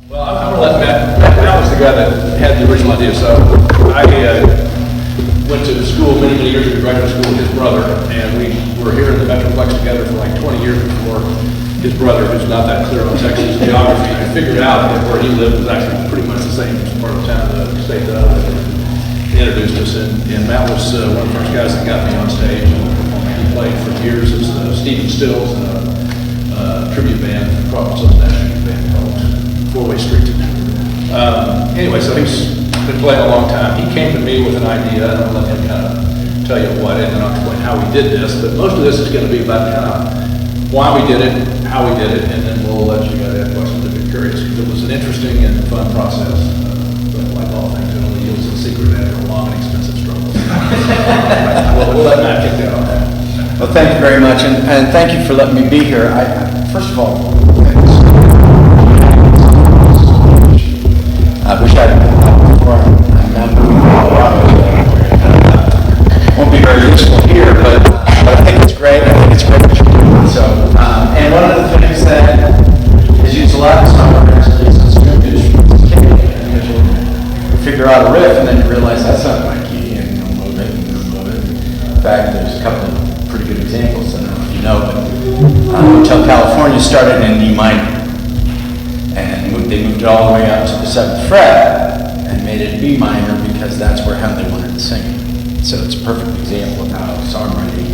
Well, I'm going to let Matt was the guy that had the original idea. So I went to school many years ago, graduate school with his brother, and we were here in the Metroplex together for like 20 years before his brother, who's not that clear on Texas geography, I figured out that where he lived was actually pretty much the same part of town, the state that I lived in. He introduced us, and Matt was one of the first guys that got me on stage. He played for years as Stephen Stills in a tribute band, Providence National Band called Four-Way Street. Anyway, so he's been playing a long time. He came to me with an idea, and I'll let him kind of tell you what, and then I'll explain how we did this. But most of this is going to be about kind of why we did it, how we did it, and then we'll let you guys have questions if you're curious. Because it was an interesting and fun process. But like all things, it only yields a secret after a long and expensive struggle. We'll let Matt kick that off. Well, thank you very much, and thank you for letting me be here. First of all, I wish I'd been out before. I'm now moving to Colorado. Won't be very useful here, but I think it's great. I think it's great what you're doing. So, and one of the things that is used a lot in songwriters is instrumentation. Because you figure out a riff, and then you realize that's not my key, and you'll move it, and you'll move it. In fact, there's a couple of pretty good examples. I don't know if you know, but Hotel California started in D minor. And they moved it all the way up to the 7th fret and made it B minor because that's where Henley wanted to sing it. So it's a perfect example of how songwriting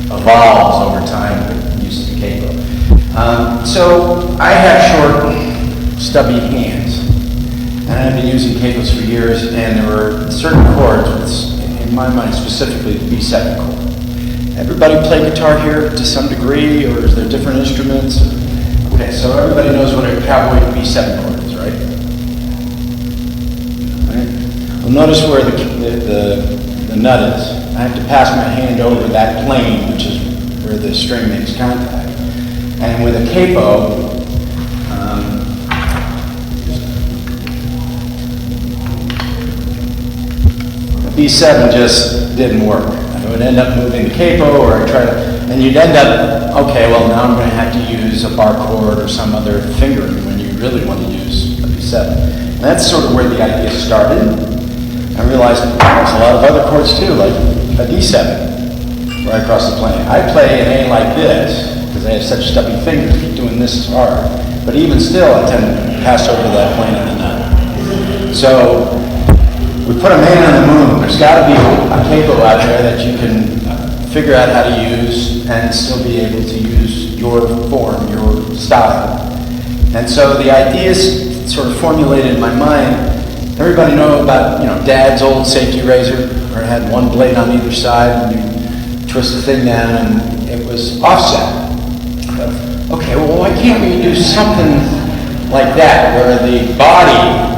evolves over time with use of the capo. So I have short, stubby hands, and I've been using capos for years, and there were certain chords, in my mind specifically the B7 chord. Everybody play guitar here to some degree, or is there different instruments? Okay, so everybody knows what a cowboy B7 chord is, right? Well, notice where the nut is. I have to pass my hand over that plane, which is where the string makes contact. And with a capo, the B7 just didn't work. I would end up moving the capo, or I try to, and you'd end up, okay, well now I'm going to have to use a bar chord or some other fingering when you really want to use a B7. And that's sort of where the idea started. I realized there's a lot of other chords too, like a D7, right across the plane. I play an A like this, because I have such stubby fingers, doing this is hard. But even still, I tend to pass over that plane in the nut. So, we put a man on the moon. There's got to be a capo out there that you can figure out how to use and still be able to use your form, your style. And so the ideas sort of formulated in my mind. Everybody know about, Dad's old safety razor, where it had one blade on either side, and you twist the thing down, and it was offset. Okay, well, why can't we do something like that, where the body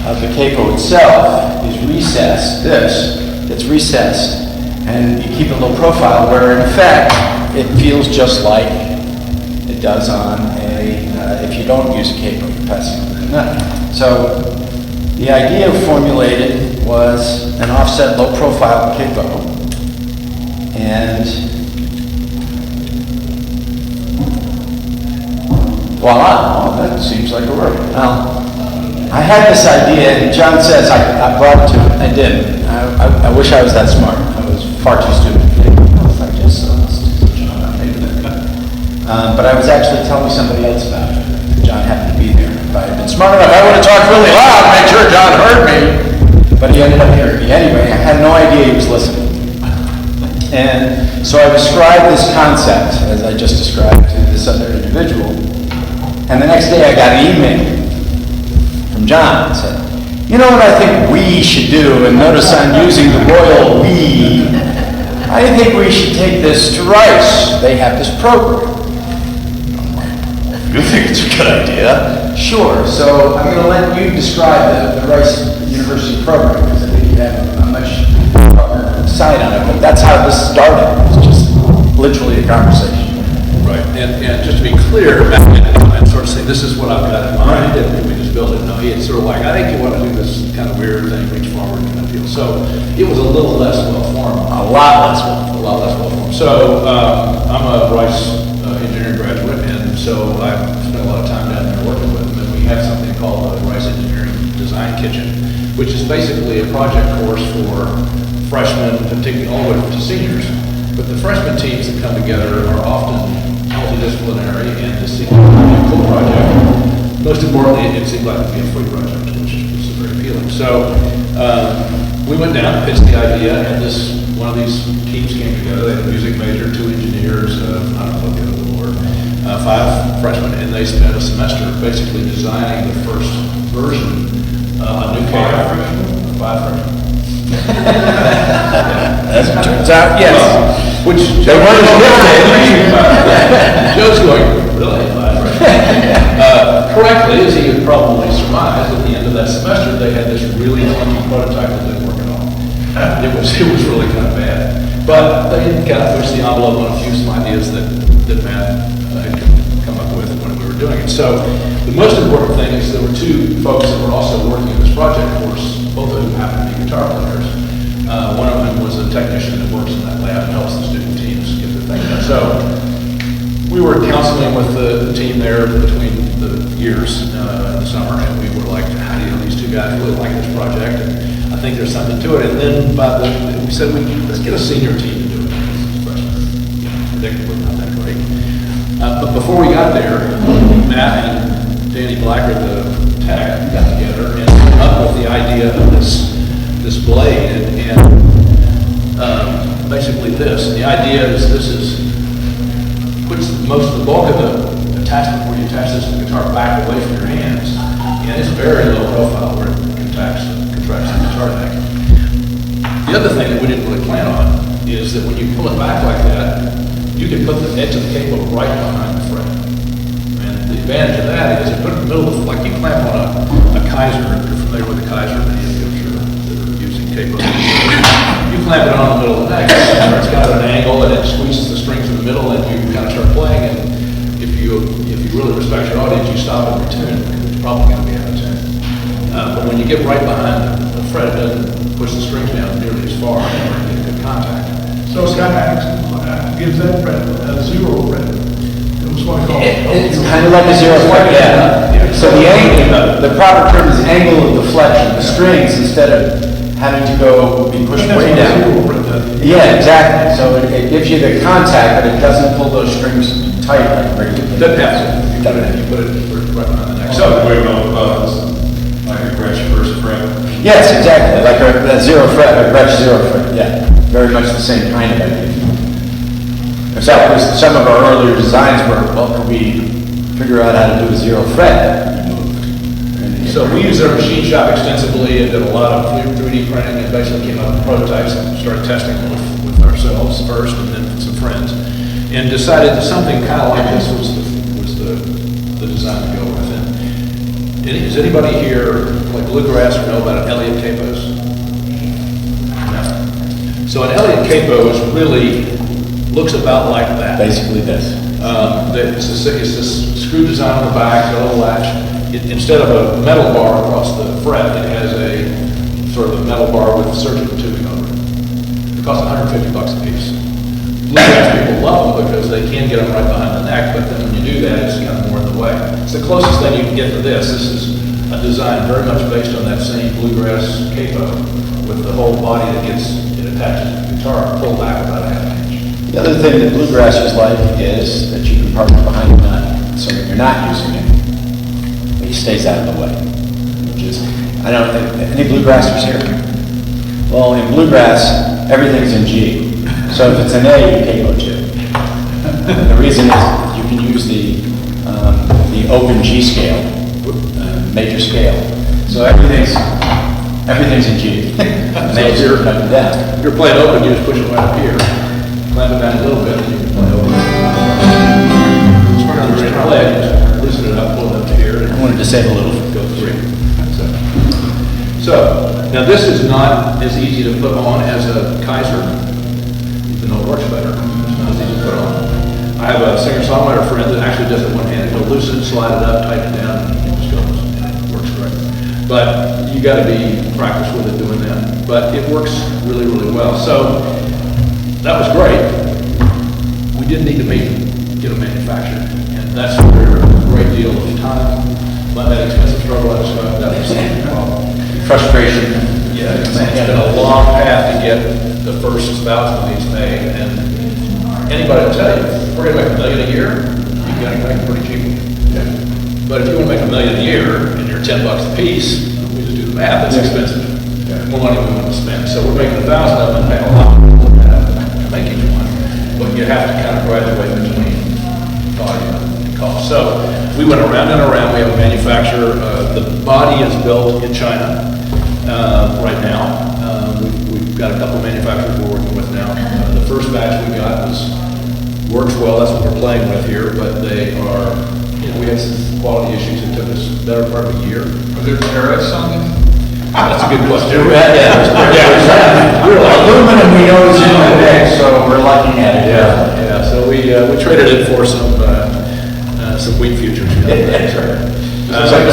of the capo itself is recessed, it's recessed, and you keep a low profile where in effect it feels just like it does on if you don't use a capo, you're passing over the nut. So the idea formulated was an offset low profile capo, and voila, well, that seems like it worked. Now, I had this idea, and John says I brought it to him. I didn't. I wish I was that smart. I was far too stupid. I just but I was actually telling somebody else about it. John happened to be there. If I had been smart enough, I would have talked really loud to make sure John heard me. But he ended up hearing me anyway. I had no idea he was listening. And so I described this concept, as I just described to this other individual. And the next day I got an email from John. Said, you know what I think we should do, and notice I'm using the royal we. I think we should take this to Rice. They have this program. I'm like, you think it's a good idea? Sure. So I'm going to let you describe the Rice University program, because I think you have a much side on it. But that's how this started. It's just literally a conversation. Right. And just to be clear, Matt didn't come and sort of say, this is what I've got in mind. He didn't. We just built it. No, he had sort of like, I think you want to do this kind of weird thing, reach forward kind of deal. So it was a little less well-formed. A lot less well-formed. A lot less well-formed. So I'm a Rice engineering graduate, and so I've spent a lot of time down there working with them, and we have something call the Rice Engineering Design Kitchen, which is basically a project course for freshmen, particularly all the way up to seniors. But the freshman teams that come together are often multidisciplinary and this seemed like a cool project. Most importantly, it seemed like it would be a free project, which is very appealing. So we went down and pitched the idea, and one of these teams came together. They had a music major, 2 engineers, I don't know what the other were, 5 freshmen, and they spent a semester basically designing the first version, a new car. 5 freshmen. As it turns out, yes. Which They weren't as gifted. Joe's going, really? Correctly, as he had probably surmised, at the end of that semester, they had this really funky prototype that didn't work at all. It was really kind of bad. But they kind of pushed the envelope on a few some ideas that Matt had come up with when we were doing it. So the most important thing is there were 2 folks that were also working in this project course, both of whom happened to be guitar players. One of them was a technician that works in that lab and helps the student teams get their thing done. So we were counseling with the team there between the years in the summer, and we were like, how do you know these 2 guys really like this project? And I think there's something to it. And then we said, let's get a senior team to do it. Predictably not that great. But before we got there, Matt and Danny Blacker, the tech, got together and came up with the idea of this blade, and basically this. And the idea is puts most of the bulk of the attachment where you attach this to the guitar back away from your hands, and it's very low profile where it contracts the guitar neck. The other thing that we didn't really plan on is that when you pull it back like that, you can put the edge of the capo right behind the fret. And the advantage of that is you put it in the middle of, like you clamp on a Kaiser. If you're familiar with a Kaiser, many of you I'm sure that are using capos. You clamp it on the middle of the neck, it's got an angle and it squeezes the strings in the middle, and you kind of start playing. And if you really respect your audience, you stop and retune because it's probably going to be out of tune. But when you get right behind the fret, it doesn't push the strings down nearly as far and you get good contact. So it kind of gives that fret a 0 fret. It was what I call It's kind of like a 0 fret, yeah. So the angle, the proper term is angle of deflection, the strings, instead of having to be pushed way down. Yeah, exactly. So it gives you the contact, but it doesn't pull those strings tight like regular. It doesn't have to. You put it right behind the neck. So wait on like a Gretsch first fret. Yes, exactly. Like a 0 fret, a Gretsch 0 fret. Yeah, very much the same kind of idea. In fact, some of our earlier designs were, well, could we figure out how to do a 0 fret? So we used our machine shop extensively and did a lot of 3D printing and basically came up with prototypes and started testing with ourselves first and then with some friends, and decided that something kind of like this was the design to go with. And is anybody here like bluegrass or know about Elliott capos? No. So an Elliott capo really looks about like that. Basically this. It's this screw design on the back, a little latch. Instead of a metal bar across the fret, it has a sort of a metal bar with surgical tubing over it. It costs $150 a piece. Bluegrass people love them because they can get them right behind the neck, but then when you do that, it's kind of more in the way. It's the closest thing you can get to this. This is a design very much based on that same bluegrass capo with the whole body that gets it attached to the guitar pulled back about a half inch. The other thing that bluegrassers like is that you can park it behind the nut, so when you're not using it, it stays out of the way. Which is, I don't think, any bluegrassers here? Well, in bluegrass, everything's in G. So if it's an A, you capo to. And the reason is you can use the open G scale, major scale. So everything's in G. Major, up and down. If you're playing open, you just push it right up here, clamp it down a little bit, and you can play open. It's ready to play, loosen it up, pull it up to here. I wanted to save a little. Go through. So, now this is not as easy to put on as a Kaiser, even though it works better. It's not as easy to put on. I have a singer-songwriter friend that actually does it one-handed. He'll loosen it, slide it up, tighten it down, and it just goes. It works great. But you got to be practiced with it doing that. But it works really, really well. So that was great. We didn't need to get them manufactured, and that's where a great deal of time, that expensive struggle, I just found out there's something wrong. Frustration. Yeah, it's been a long path to get the first 1,000 of these made, and anybody will tell you, if we're gonna make $1 million a year, you gotta make it pretty cheap. But if you wanna make $1 million a year, and you're $10 a piece, we just do the math, it's expensive. More money we want to spend, so we're making 1,000 of them and paying a lot to make each one. But you have to kind of graduate between volume and cost. So we went around and around. We have a manufacturer. The body is built in China right now. We've got a couple of manufacturers we're working with now. The first batch we got works well. That's what we're playing with here. But they are, we had some quality issues. It took us the better part of a year. Are there tariffs on them? That's a good question. Aluminum we know is in the mix, so we're looking at it. Yeah. So we traded it for some wheat futures.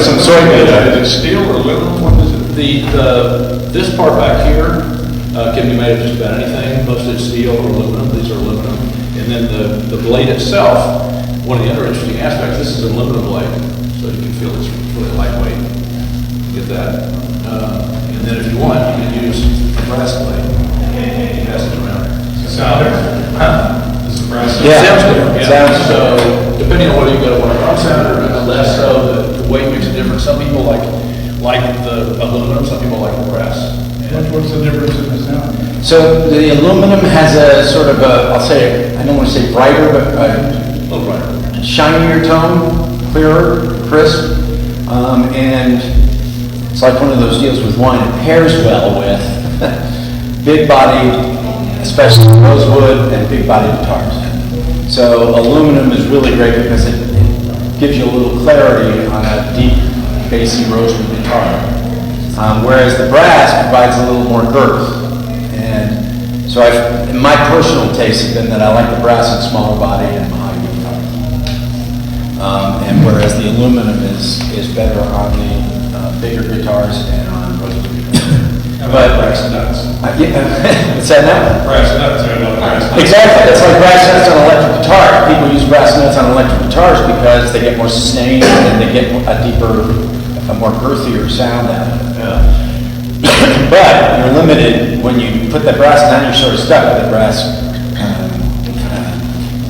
Some soybean. Is it steel or aluminum? What is it? This part back here can be made of just about anything. Most of it's steel or aluminum. These are aluminum. And then the blade itself, one of the other interesting aspects, this is an aluminum blade, so you can feel it's really lightweight. Get that. And then if you want, you can use a brass blade. You pass it around. Sounder? This is brass. Yeah. Sounds good. Sounds So depending on whether you go to one of our sounder or less so, the weight makes a difference. Some people like the aluminum, some people like the brass. What's the difference in the sound? So the aluminum has a sort of a, I'll say, I don't want to say brighter, but A little brighter. shinier tone, clearer, crisp, and it's like one of those deals with wine. It pairs well with big bodied, especially rosewood and big bodied guitars. So aluminum is really great because it gives you a little clarity on a deep, bassy rosewood guitar. Whereas the brass provides a little more girth. And so in my personal taste has been that I like the brass in smaller body and mahogany guitars. And whereas the aluminum is better on the bigger guitars and on rosewood guitars. But brass nuts. What's that now? Brass nuts, I love brass nuts. Exactly, it's like brass nuts on electric guitar. People use brass nuts on electric guitars because they get more sustained and they get a deeper, a more girthier sound out of it. But you're limited when you put that brass down, you're sort of stuck with the brass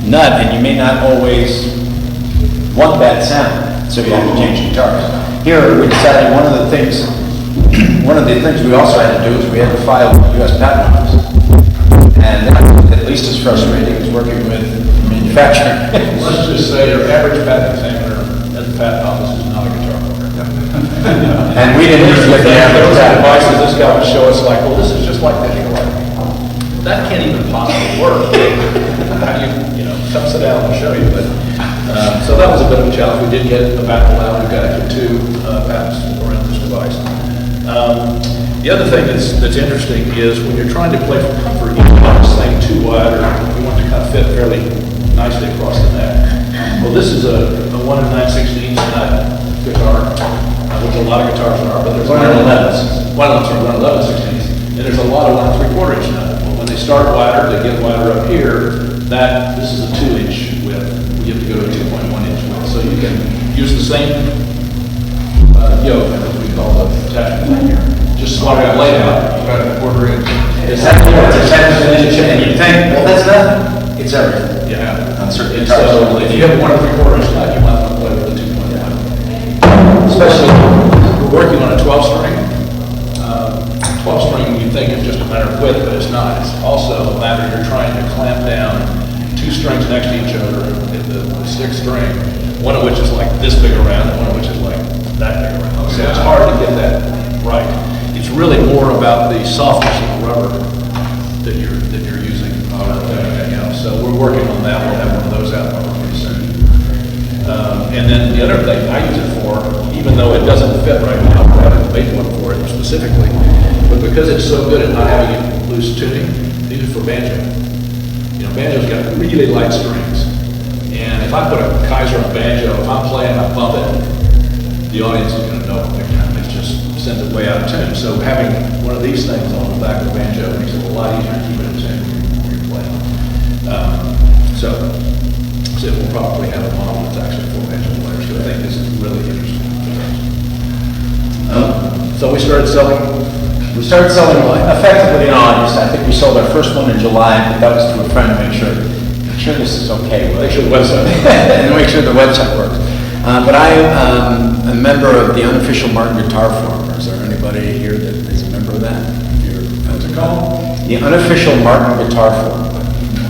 nut, and you may not always want that sound, so you have to change guitars. Here, we decided one of the things we also had to do is we had to file with the U.S. Patent Office. And that, at least as frustrating as working with manufacturing. Let's just say your average patent examiner at the patent office is not a guitar player. And we didn't even get the There average was patent. devices this guy would show us like, well, this is just like digital. That can't even possibly work. How do you come sit down and I'll show you. But so that was a bit of a challenge. We did get a patent allowed. We've got actually 2 patents around this device. The other thing that's interesting is when you're trying to play for comfort, you don't want this thing too wide, or you want it to kind of fit fairly nicely across the neck. Well, this is a 1 9/16 nut guitar, which a lot of guitars are, but there's 111s. 111/16, and there's a lot of 1 3/4 inch nut. Well, when they start wider, they get wider up here. This is a 2-inch width. You have to go to a 2.1 inch width, so you can use the same yoke, as we call the attachment thing here. Just swap it blade out. About a 1/4 inch. It's a 10 inch, and you think, well, that's nothing. It's everything. Yeah. On certain And guitars. so if you have a 1 3/4 inch nut, you might want to play with a 2.1. Especially, We're working on a 12-string. 12-string you think is just a matter of width, but it's not. It's also a matter you're trying to clamp down 2 strings next to each other in the 6th string, one of which is like this big around and one of which is like that big around. So it's hard to get that right. It's really more about the softness of the rubber that you're using. So we're working on that. We'll have one of those out pretty soon. And then the other thing I use it for, even though it doesn't fit right now, I haven't made one for it specifically, but because it's so good at not having it loose tuning, I use it for banjo. Banjo's got really light strings, and if I put a Kaiser on banjo, if I'm playing, I bump it, the audience is going to know it big time. It just sends it way out of tune. So having one of these things on the back of the banjo makes it a lot easier to keep it in tune when you're playing. So we'll probably have a model that's actually for banjo players, so I think this is really interesting. So we started selling. We started selling effectively in August. I think we sold our first one in July, but that was to a friend to make sure this is okay. Make sure the website. And make sure the website works. But I am a member of the unofficial Martin Guitar Forum. Is there anybody here that is a member of that? What's it called? The unofficial Martin Guitar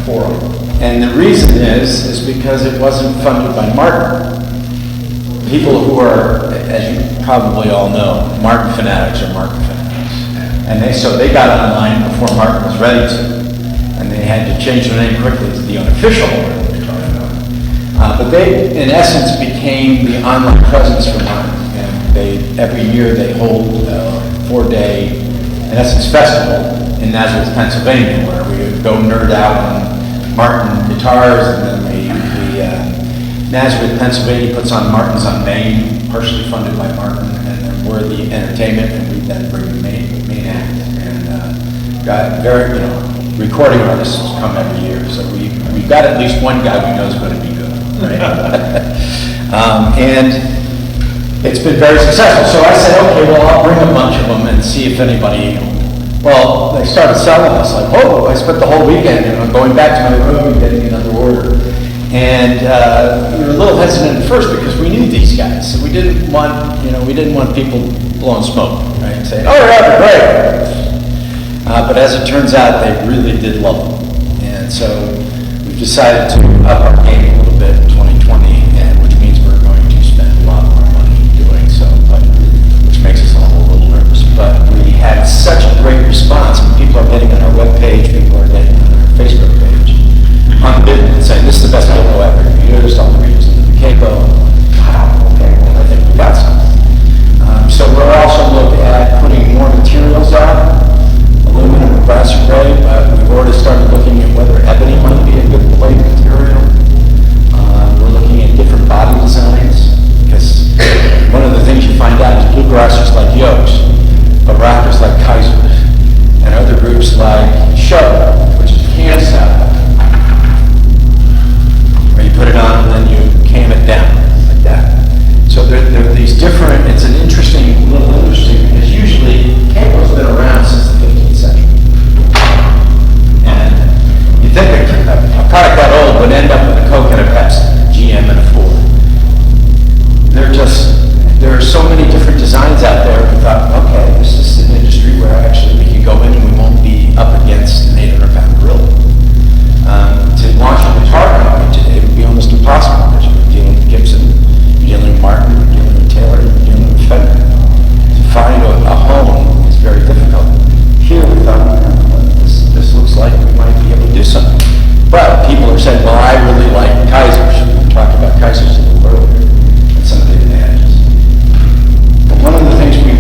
Forum. And the reason is because it wasn't funded by Martin. People who are, as you probably all know, Martin fanatics are Martin fanatics. And so they got online before Martin was ready to. And they had to change their name quickly to the unofficial Martin Guitar Forum. But they, in essence, became the online presence for Martin. And every year they hold a 4-day, in essence, festival in Nazareth, Pennsylvania, where we would go nerd out on Martin guitars, and then Nazareth, Pennsylvania puts on Martin's on Main, partially funded by Martin, and then we're the entertainment, and we then bring the main act. And got very, recording artists come every year, so we've got at least one guy we know is going to be good, right? And it's been very successful. So I said, okay, well, I'll bring a bunch of them and see if anybody. Well, they started selling us like, oh, I spent the whole weekend, going back to my room and getting another order. And we were a little hesitant at first because we knew these guys, so we didn't want people blowing smoke, right? Saying, oh, yeah, they're great. But as it turns out, they really did love them. And so we've decided to up our game a little bit in 2020, and which means we're going to spend a lot more money doing so, which makes us all a little nervous. But we had such a great response. And people are getting on our webpage, people are getting on our Facebook page, unbidden, and saying, this is the best capo I've ever used, all the reasons of the capo. Wow, okay, well, I think we got something. So we're also looking at putting more materials out, aluminum, brass, and gray, but we've already started looking at whether ebony might be a good plate material. We're looking at different body designs, because one of the things you find out is bluegrassers like Yokes, but rockers like Kaisers, and other groups like Show, which is hand style, where you put it on and then you cam it down like that. So there are these different. It's an interesting little industry because usually capo's been around since the 15th century, and you think a product that old would end up with a Coke and a Pepsi, GM and a Ford. There are so many different designs out there. We thought, okay, this is an industry where actually we can go in and we won't be up against an 800-pound gorilla. To launch a guitar company today would be almost impossible because you're dealing with Gibson, you're dealing with Martin, you're dealing with Taylor, you're dealing with Fender. To find a home is very difficult. Here we thought, this looks like we might be able to do something. But people are saying, well, I really like Kaisers. We talked about Kaisers a little earlier and some of the advantages. But one of the things we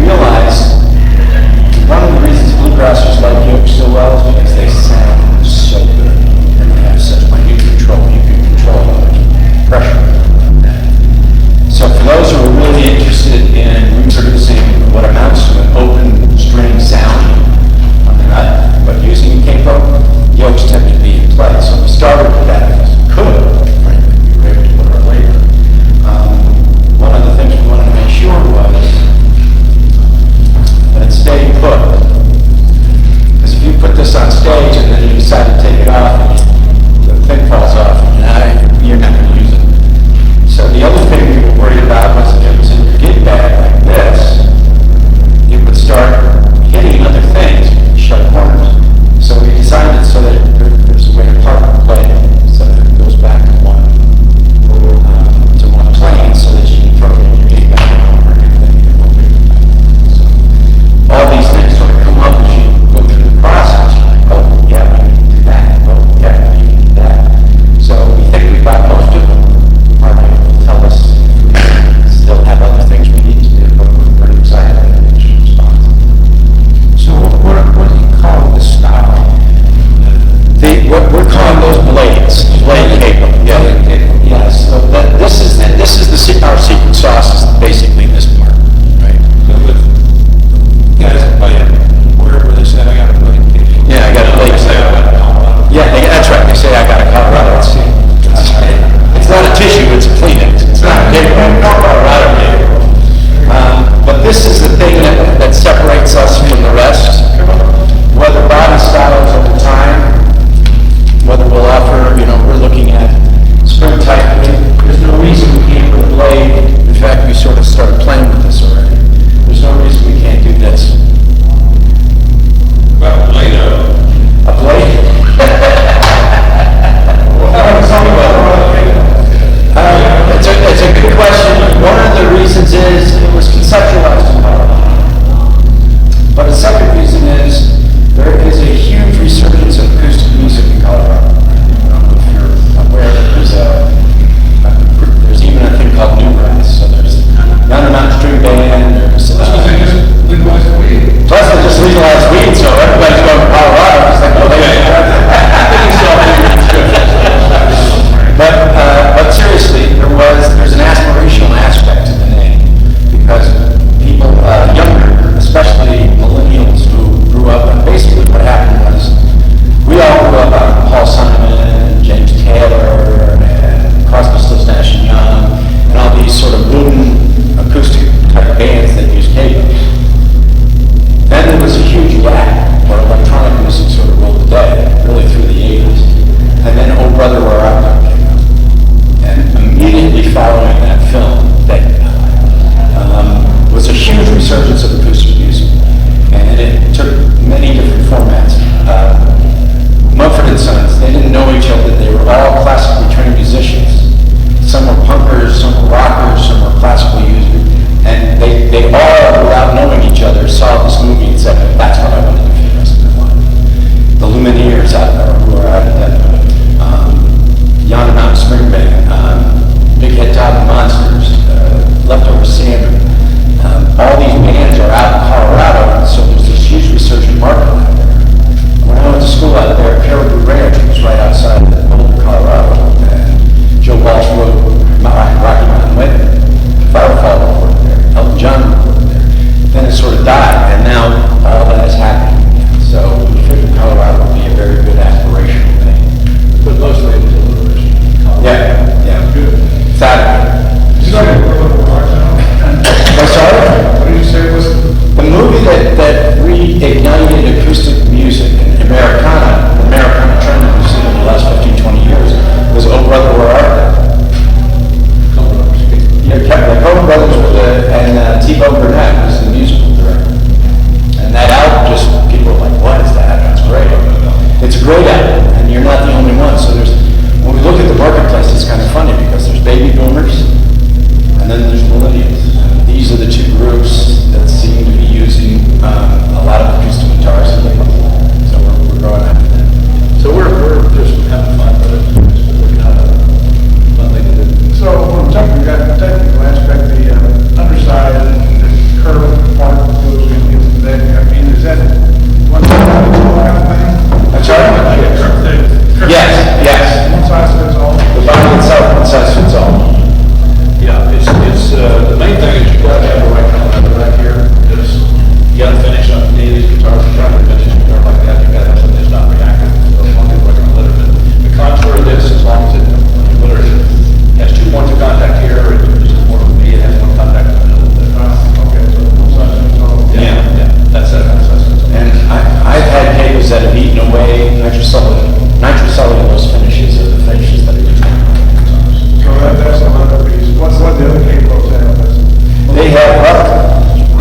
They have rubber.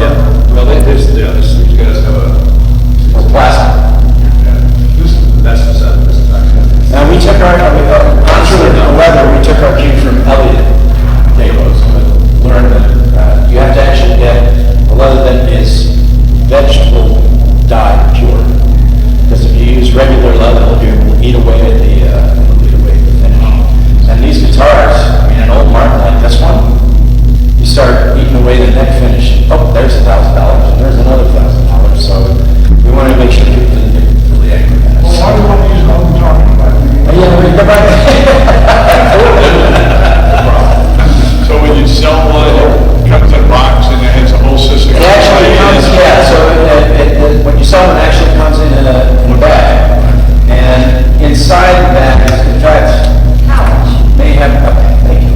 Yeah, well, these guys have a Or plastic. That's the set. This is actually. Now, we took our, honestly, the weather, we took our cue from Elliott Capos, but learned that you have to actually get a leather that is vegetable dye pure. Because if you use regular leather, it will eat away at the finish. And these guitars, I mean, an old Martin like this one, you start eating away the neck finish. Oh, there's $1,000, and there's another $1,000. So we want to make sure people didn't get really angry at us. Well, why do you want to use what I'm talking about? Yeah, we go back. So when you sell one, it comes in a box and it has a whole system. It actually comes, yeah, so when you sell it, it actually comes in a bag. And inside the bag is, in fact, may have, thank you,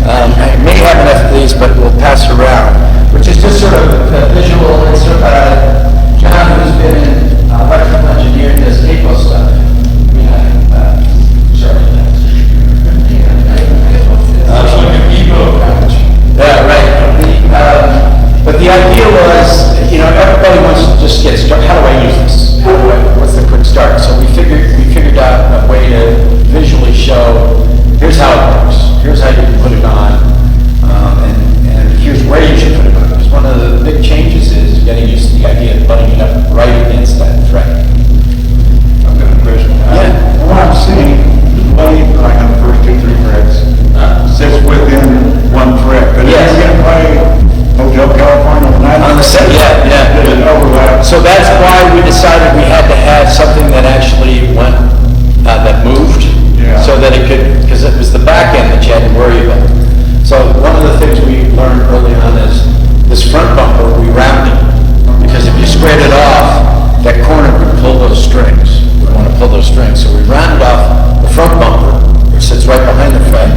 I may have enough of these, but we'll pass it around, which is just sort of a visual, it's sort of, John, who's been an electrical engineer, does capo stuff. Yeah, right. But the idea was, everybody wants to just get started. How do I use this? What's the quick start? So we figured out a way to visually show, here's how it works. Here's how you can put it on. And here's where you should put it on. Because one of the big changes is getting used to the idea of buttoning it up right against that thread. I've got a question. Yeah. What I'm seeing, blade, like on the first 2, 3 threads, sits within one thread. But if Yes. you're gonna play Hotel California tonight. On the set, yeah. Did it overlap? So that's why we decided we had to have something that actually went, that moved. Yeah. So that it could, because it was the back end that you had to worry about. So one of the things we learned early on is this front bumper, we rounded. Because if you squared it off, that corner would pull those strings. We want to pull those strings. So we rounded off the front bumper, which sits right behind the fret.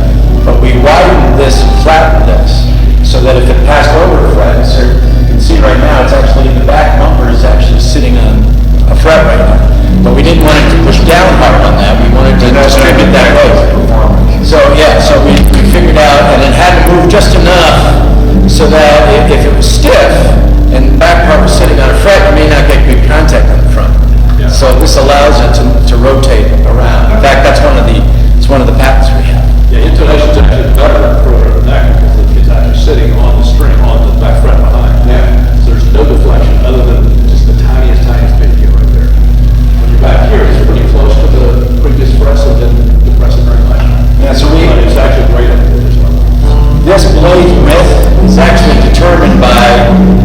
But we widened this and flattened this, so that if it passed over a fret, so you can see right now, it's actually, the back bumper is actually sitting on a fret right now. But we didn't want it to push down hard on that, we wanted to distribute that weight. So, yeah, so we figured out, and it had to move just enough, so that if it was stiff, and the back part was sitting on a fret, you may not get good contact on the front. So this allows it to rotate around. In fact, it's one of the patents we have. Yeah, intonation's actually better for the neck because it's actually sitting on the string, on the back fret behind. Yeah. So there's no deflection other than just the tiniest bit here right there. When you're back here, it's pretty close to the previous press, so it didn't depress it very much. Yeah, so But it's actually great at this level. this blade width is actually determined by,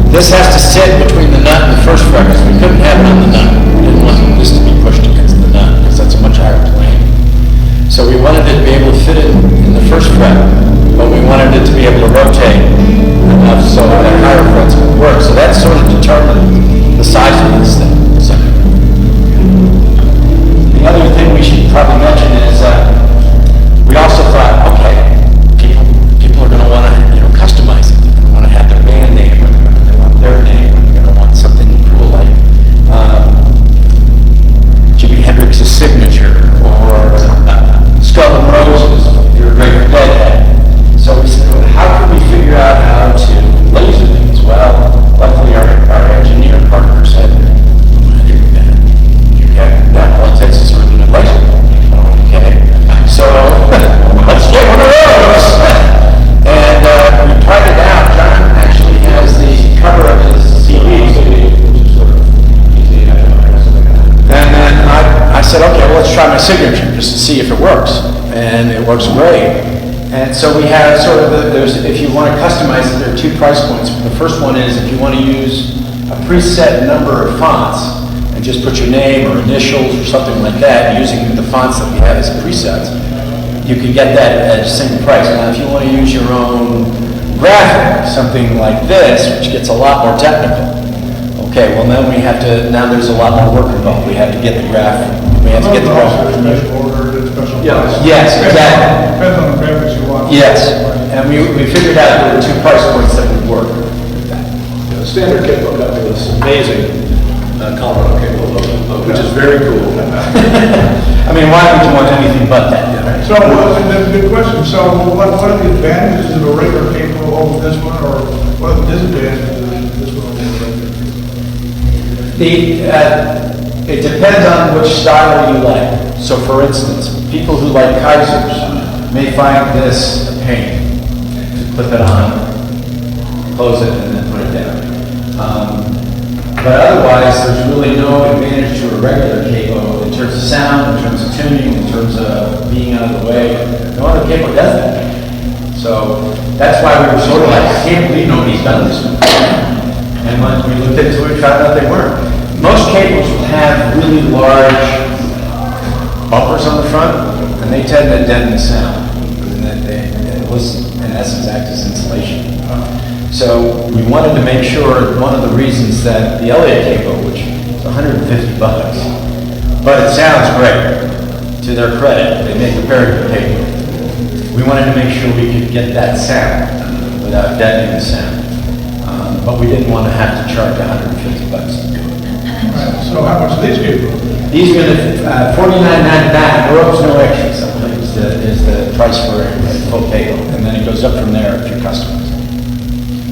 this has to sit between the nut and the first fret, because we couldn't have it on the nut. We didn't want this to be pushed against the nut, because that's a much higher plane. So we wanted it to be able to fit in the first fret, but we wanted it to be able to rotate enough so that higher frets would work. So that sort of determined the size of this thing. So the other thing we should probably mention is we also thought, okay, people are going to want to customize it. They're going to want to have their band name, or they're going to want their name, or they're going to want something cool like Jimi Hendrix's signature, or Skull and Roses, if you're a great Deadhead. So we said, well, how can we figure out how to laser these? Well, luckily our engineer partner said, that all it takes is a really laser. Okay, so let's get one of those. And we tried it out. John actually has the cover of his CD. And then I said, okay, well, let's try my signature just to see if it works. And it works great. And so we have sort of, if you want to customize it, there are 2 price points. The first one is if you want to use a preset number of fonts and just put your name or initials or something like that, using the fonts that we have as presets, you can get that at the same price. Now, if you want to use your own graphic, something like this, which gets a lot more technical, okay, well, then now there's a lot more work involved. We have to get the graphic. We have to get the graphic. Special order, special Yeah. price. Yes, exactly. Depends on the fabrics you want. Yes, and we figured out there were 2 price points that would work with that. Yeah, the standard capo got me this amazing Colorado capo logo, which is very cool. I mean, why would you want anything but that? So, that's a good question. So, what are the advantages of a regular cable over this one, or It depends on which style you like. So for instance, people who like Kaisers may find this a pain. Put that on, close it, and then put it down. But otherwise, there's really no advantage to a regular capo in terms of sound, in terms of tuning, in terms of being out of the way. No other capo does that. So that's why we were sort of like, I can't believe nobody's done this. And when we looked into it, we found out they weren't. Most capos will have really large bumpers on the front, and they tend to deaden the sound. And it was, in essence, act as insulation. So we wanted to make sure, one of the reasons that the Elliott capo, which is $150, but it sounds great. To their credit, they make a very good capo. We wanted to make sure we could get that sound without deadening the sound. But we didn't want to have to charge $150 to do it. Right, so how much do these people? These are the $49.99. There was no extra. Is the price for a full cable, and then it goes up from there if you're customers.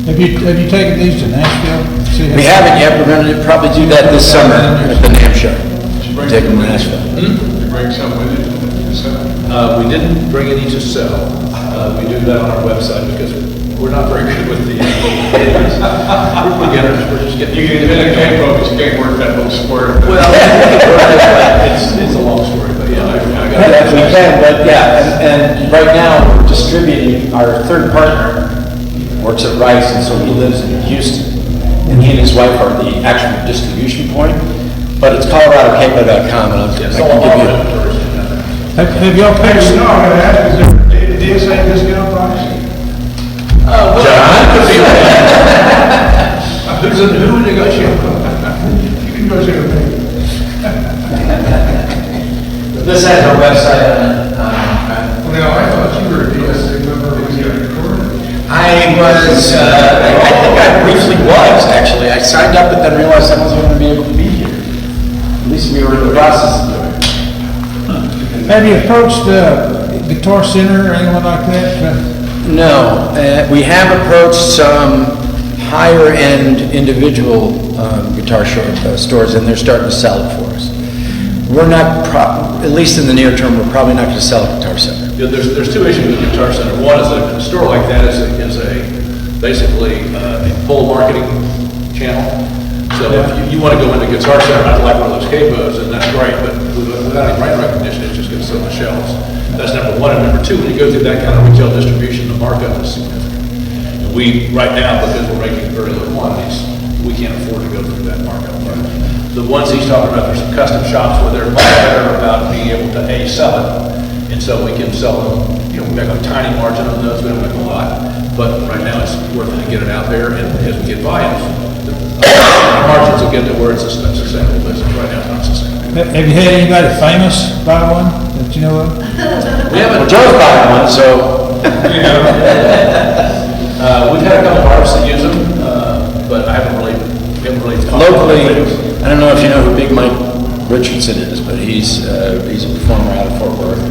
Have you taken these to Nashville? We haven't yet. We're going to probably do that this summer at the NAMM show. Take them to Nashville. You bring some with you? We didn't bring any to sell. We do that on our website because we're not very good with the beginners. We're beginners. We're just getting. You can invent a capo, but you can't work that whole square. Well, it's a long story, but yeah, I got Yes, we it. can, but yeah, and right now we're distributing. Our third partner works at Rice, and so he lives in Houston, and he and his wife are the actual distribution point. But it's coloradocapo.com, and I can give you. Have y'all paid? No, I'm gonna ask, is there a DSA discount price? John could be who would negotiate? You can go to the This has our website on it. Well, I thought you were a DSA member when you got recorded. I was, I think I briefly was, actually. I signed up, but then realized I wasn't going to be able to be here. At least we were in the process of doing it. Have you approached Guitar Center or anyone like that? No, we have approached some higher-end individual guitar stores, and they're starting to sell it for us. We're not, at least in the near term, we're probably not going to sell at Guitar Center. Yeah, there's two issues with Guitar Center. One is a store like that is basically a full marketing channel. So if you want to go into Guitar Center, I'd like one of those capos, and that's great, but without any brand recognition, it's just going to sit on the shelves. That's number one. And number two, when you go through that kind of retail distribution, the markup is significant. And we, right now, because we're making very low quantities, we can't afford to go through that markup. The ones he's talking about, there's some custom shops where they're much better about being able to, A, sell it, and so we can sell them, we make a tiny margin on those, we don't make a lot, but right now it's worth it to get it out there, and as we get volumes, the margins will get to where it's a sustainable business. Right now, it's not sustainable. Have you had anybody famous buy one that you know of? We haven't, Well, Joe's buying one, so we've had a couple of artists that use them, but I haven't really locally, I don't know if you know who Big Mike Richardson is, but he's a performer out of Fort Worth.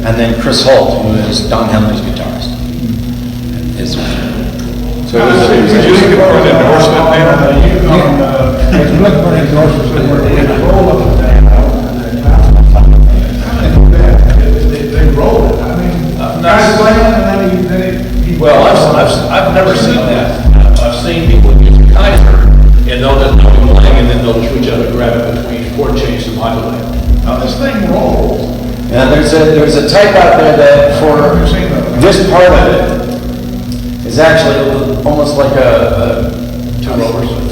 And then Chris Holt, who is Don Henley's guitarist. So Would you look for an endorsement there? If you look for an endorsement, They roll it, I mean, guys playing, and then he. well, I've never seen that. I've seen people use a Kaiser, and they'll just be playing, and then they'll just reach out and grab it between chord change and modulate. Now, this thing rolls. yeah, there's a type out there that for this part of it is actually almost like a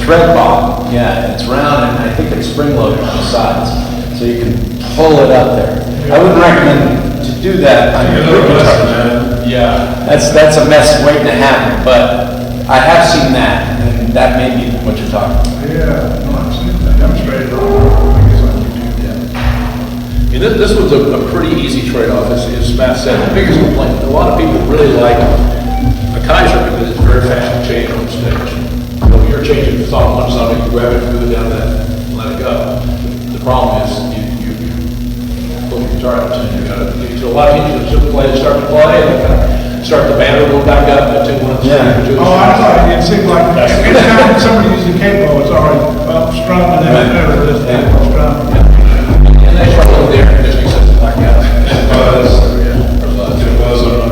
thread ball. Yeah, it's round, and I think it's spring-loaded on the sides, so you can pull it up there. I wouldn't recommend to do that on your big guitar. Yeah. That's a mess waiting to happen, but I have seen that, and that may be what you're talking about. Yeah, no, I've seen that demonstrated on YouTube. And this was a pretty easy trade-off, as Matt said. The biggest complaint, a lot of people really like a Kaiser because it's very fast to change on stage. So when you're changing the song, one song, you can grab it, move it down that, and let it go. The problem is you pull the guitar out, and you got to, a lot of people just play and start to play, and kind of start the banner, go back up, the 2 1 Yeah. 2. Oh, I thought it seemed like, anytime somebody uses a capo, it's already strung and then whatever it is, strung. And they try to load the air conditioning system back out.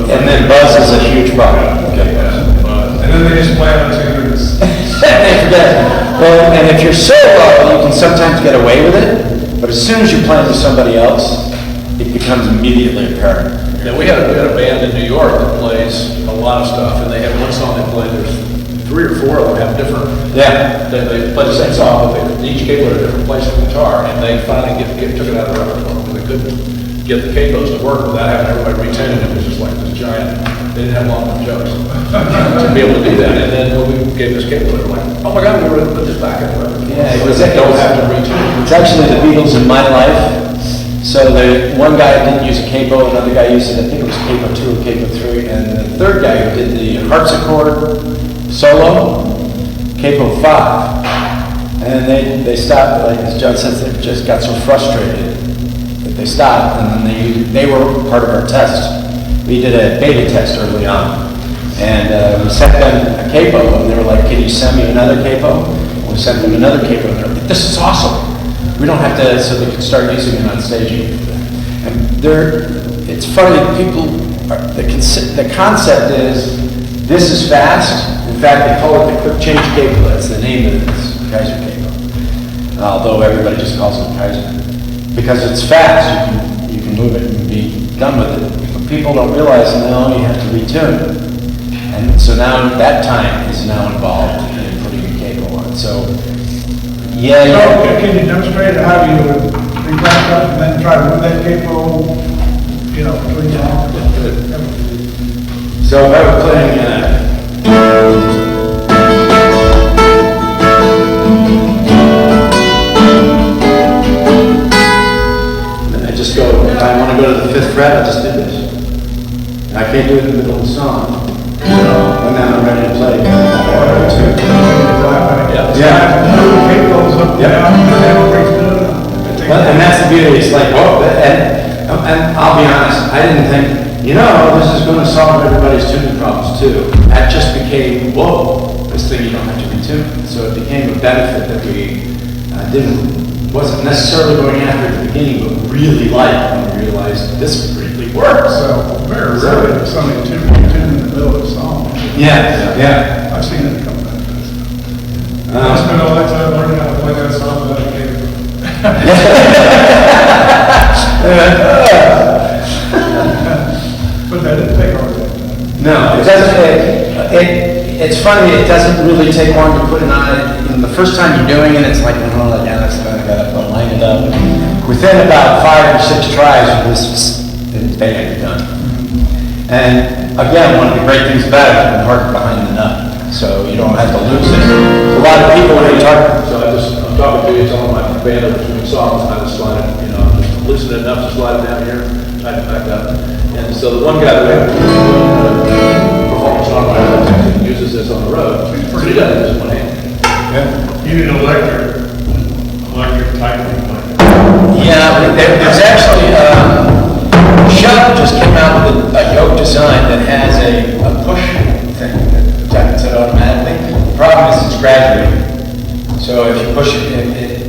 And then buzz is a huge problem. Okay. And then they just plan on saying it's. They forget. Well, and if you're solo, you can sometimes get away with it, but as soon as you're playing with somebody else, it becomes immediately apparent. Yeah, we had a band in New York that plays a lot of stuff, and they have one song they play, there's 3 or 4 of them have different, Yeah. they play the same song, but they each cable at a different place on the guitar, and they finally took it out of the repertoire, because they couldn't get the capos to work without having everybody retune it. It was just like this giant, they didn't have long enough jokes to be able to do that. And then when we gave this cable, they were like, oh my God, we were going to put this back in the repertoire. Yeah, it was- They don't have to retune. It's actually the Beatles in my life. So the one guy didn't use a capo, another guy used it, I think it was capo 2 or capo 3, and the third guy who did the harpsichord solo, capo 5. And they stopped, like as John says, they just got so frustrated that they stopped, and then they were part of our test. We did a beta test early on, and we sent them a capo, and they were like, can you send me another capo? We sent them another capo, and they're like, this is awesome. We don't have to, so they can start using it on stage. And it's funny, people, the concept is, this is fast. In fact, they call it the quick change cable. That's the name of this Kaiser cable. Although everybody just calls it Kaiser. Because it's fast, you can move it and be done with it. But people don't realize, no, you have to retune. And so now that time is now involved in putting a cable on. So, yeah. So, can you demonstrate how you would retract up and then try to move that capo, between songs? So if I were playing, and I just go, if I want to go to the 5th fret, I just do this. And I can't do it in the middle of the song. And then I'm ready to play. Well, and that's the beauty, it's like, and I'll be honest, I didn't think, this is going to solve everybody's tuning problems too. That just became, whoa, this thing you don't have to retune. So it became a benefit that we wasn't necessarily going after at the beginning, but really liked when we realized this really works. So, very rarely does somebody tune in the middle of a song. Yeah. I've seen it come back. I spent all that time learning how to play that song without a cable. But that didn't take all that. No, it doesn't. It's funny. It doesn't really take long to put it on. The first time you're doing it, it's like, oh, yeah, that's I gotta line it up. Within about 5 or 6 tries, bang, you're done. And again, one of the great things about it is the heart behind the nut, so you don't have to lose it. A lot of people when they talk. So I'm talking to you, telling my band of between songs, I just slide it, just loosen it enough to slide it down here, tighten it back up. And so the one guy that we have performance songwriter that uses this on the road, he does it with one hand. You need an electric tightening plan. Yeah, there's actually, Chuck just came out with a yoke design that has a push thing that tightens it automatically. The problem is it's graduated. So if you push it,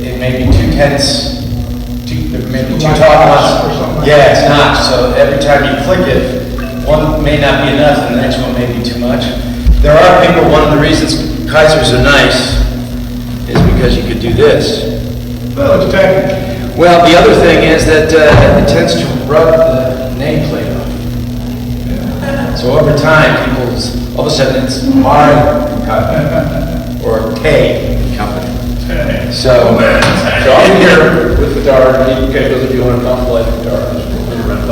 it may be 2/10, maybe 2 top ones. Yeah, it's not. So every time you click it, one may not be enough and the next one may be too much. There are people, one of the reasons Kaisers are nice is because you could do this. Well, it's technical. Well, the other thing is that it tends to rub the nameplate off. So over time, all of a sudden it's R or K company. So I'm here with guitar, and okay, those of you who want to come play the guitar, just around,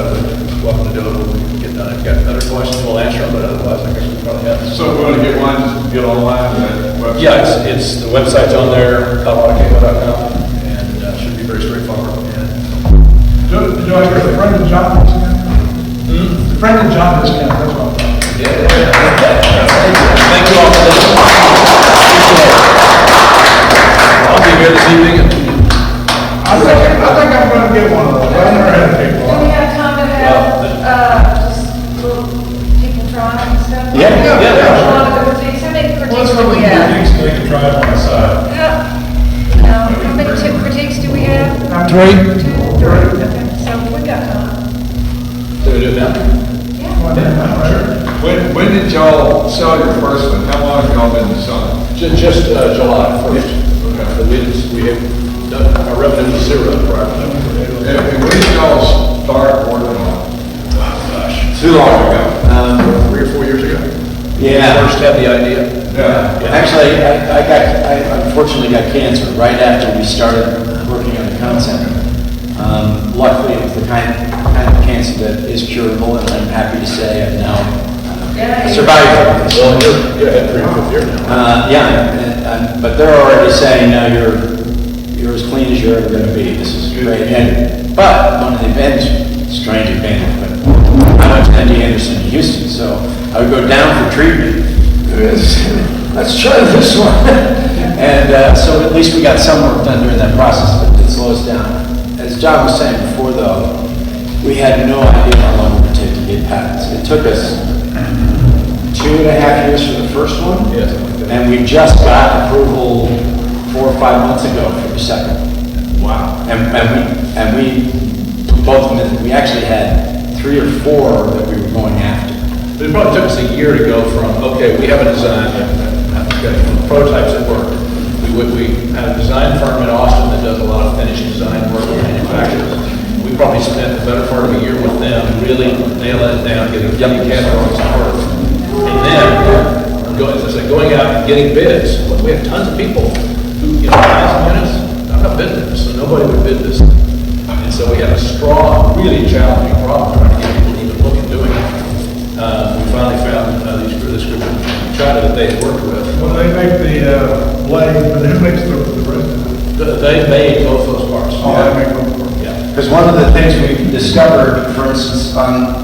welcome to do it, we'll get done. If you've got other questions, we'll answer them, but otherwise, I guess we probably have. So if we want to get one, just get online on that website? Yeah, it's the website's on there, coloradocable.com, and should be very straightforward. Did you hear the friend of John discount? The friend of John discount, that's what I'm talking about. Thank you all for listening. I'll be here this evening. I think I'm gonna get one of those. I've never had a Do people. we have time to have, just little people trying? three? So we got time. Do we do it now? When did y'all sell your first one? How long have y'all been selling? Just July 1st. We have done, our revenue was zero prior to that. And when did y'all start working on it? Too long ago. 3 or 4 years ago. Yeah. First had the idea. Yeah. Actually, I unfortunately got cancer right after we started working on the concept. Luckily, it was the kind of cancer that is curable, and I'm happy to say I've now survived it. Well, you're at 3 or 4 years now. But they're already saying, no, you're as clean as you're ever going to be. This is great. But one of the advantages, strange advantage, but I went to MD Anderson in Houston, so I would go down for treatment. Let's try this one. And so at least we got some work done during that process, but it slows down. As John was saying before, though, we had no idea how long it would take to get patents. It took us 2.5 years for the first one, Yes. and we just got approval 4 or 5 months ago for the second. Wow. And we both admitted, we actually had 3 or 4 that we were going after. But it probably took us a year to go from, okay, we have a design, we've got prototypes at work. We have a design firm in Austin that does a lot of finished design work with manufacturers. We probably spent the better part of a year with them, really nailing it down, getting catalogs and work. And then, going out and getting bids. We have tons of people who, 1,000 units, I'm not bidding this, so nobody would bid this. And so we had a strong, really challenging problem trying to get people to even look at doing it. We finally found this group of China that they had worked with. Well, they make the blade, but who makes the rest of it? They made both those parts. Oh, they make them. Yeah. Because one of the things we discovered, for instance, on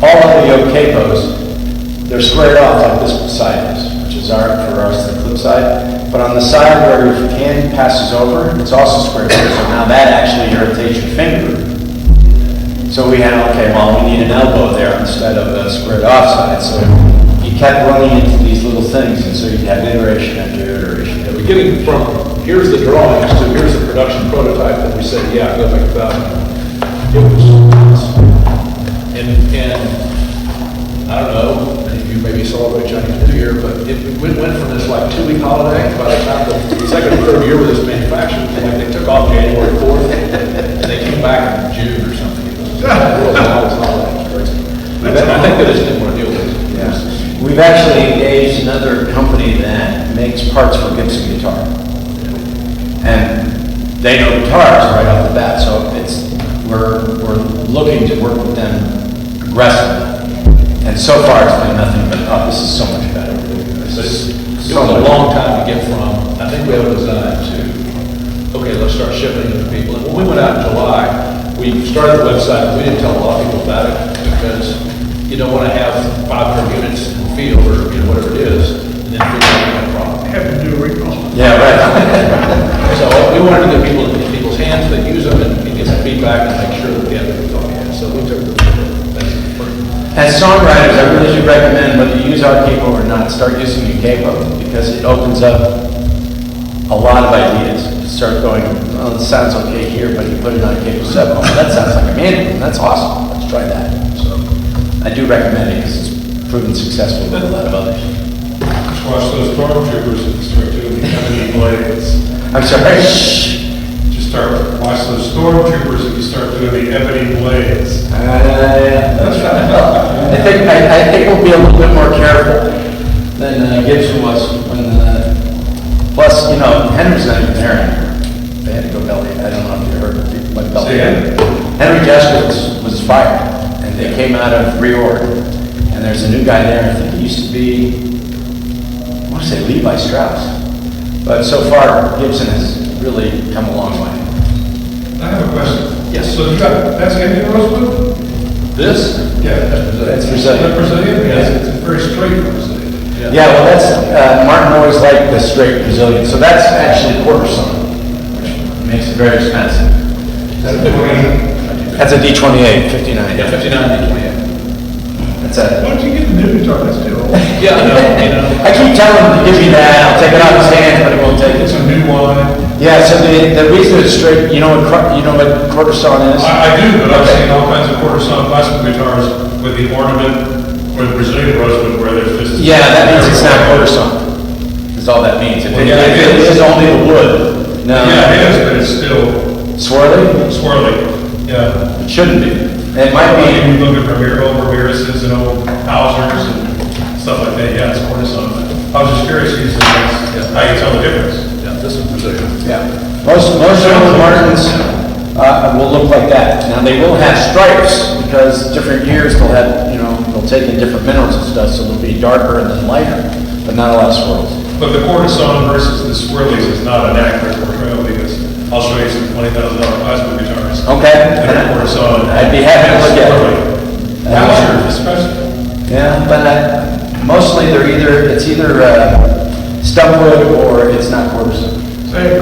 all of the Okapos, they're squared off like this side is, which is for us the clip side. But on the side where your hand passes over, it's also squared off. So now that actually irritates your finger. So we had, okay, well, we need an elbow there instead of a squared off side. So you kept running into these little things, and so you had iteration after iteration. Yeah, we're getting from, here's the drawings to here's the production prototype, and we said, yeah, go make 1,000. It was, and I don't know, if you maybe celebrate Chinese New Year, but it went from this like 2-week holiday, by the time the second or third year with this manufacturing, like they took off January 4th, and they came back in June or something. It was the world's longest holiday. It was crazy. I think they just didn't want to deal with it. Yeah. We've actually engaged another company that makes parts for Gibson guitar. And they know guitars right off the bat, so we're looking to work with them aggressively. And so far it's been nothing but, oh, this is so much better. But it was a long time to get from, I think we have a design to, okay, let's start shipping it to people. And when we went out in July, we started the website, but we didn't tell a lot of people about it because you don't want to have 500 units in the field or whatever it is, and then figure out the problem. Have to do a recall. Yeah, right. So we wanted to get people in people's hands that use them and get some feedback and make sure that we have everything on hand. So we took the As songwriters, I really do recommend whether you use our capo or not, start using your capo because it opens up a lot of ideas. You start going, oh, this sounds okay here, but you put it on capo 7. Oh, that sounds like a manual. That's awesome. Let's try that. So I do recommend it because it's proven successful with a lot of others. Just watch those stormtroopers and start doing the ebony blades. I'm sorry. Shh. Just watch those stormtroopers and you start doing the ebony blades. I think we'll be a little bit more careful than Gibson was when. Plus, Henry's not even there anymore. They had to go belly. I don't know if you heard what belly. Henry Jessica was fired, and they came out of reorg. And there's a new guy there. I think he used to be, I want to say Levi Strauss. But so far, Gibson has really come a long way. I have a question. Yes. So that's Indian rosewood? This? Yeah. That's Is Brazilian. that Brazilian? Yes. It's very straight Brazilian. Yeah, well, that's, Martin always liked the straight Brazilian, so that's actually quarter sawn, which makes it very expensive. That's a D28, 59. Yeah, 59 to 28. That's a, Why don't you get the new guitar, that's still. Yeah, I know. I keep telling him to give me that, I'll take it off his hands, but he won't take it. It's a new do why. Yeah, so the reason it's straight, you know what quarter sawn is? I do, but I've seen all kinds of quarter sawn classical guitars with the ornament or the Brazilian rosewood where there's just. Yeah, that means it's not quarter sawn, is all that means. If it Yeah, it if it is. is only the wood, no. Yeah, it is, but it's still Swirly? swirly, yeah. It shouldn't be. It might When be, you look at old Ramirez's and old Hausers and stuff like that, yeah, it's quarter sawn. I was just curious, because that's how you tell the difference. Yeah, this is Brazilian. yeah. Most of the Martins will look like that. Now, they will have stripes, because different years they'll have, they'll take in different minerals and stuff, so they'll be darker and then lighter, but not a lot of swirls. But the quarter sawn versus the swirlies is not an accurate portrayal, because I'll show you some $20,000 classical guitars. Okay. And a quarter sawn. I'd be happy to look at it. Swirly. Hausers especially. Yeah, but mostly it's either stump wood or it's not quarter sawn. Say,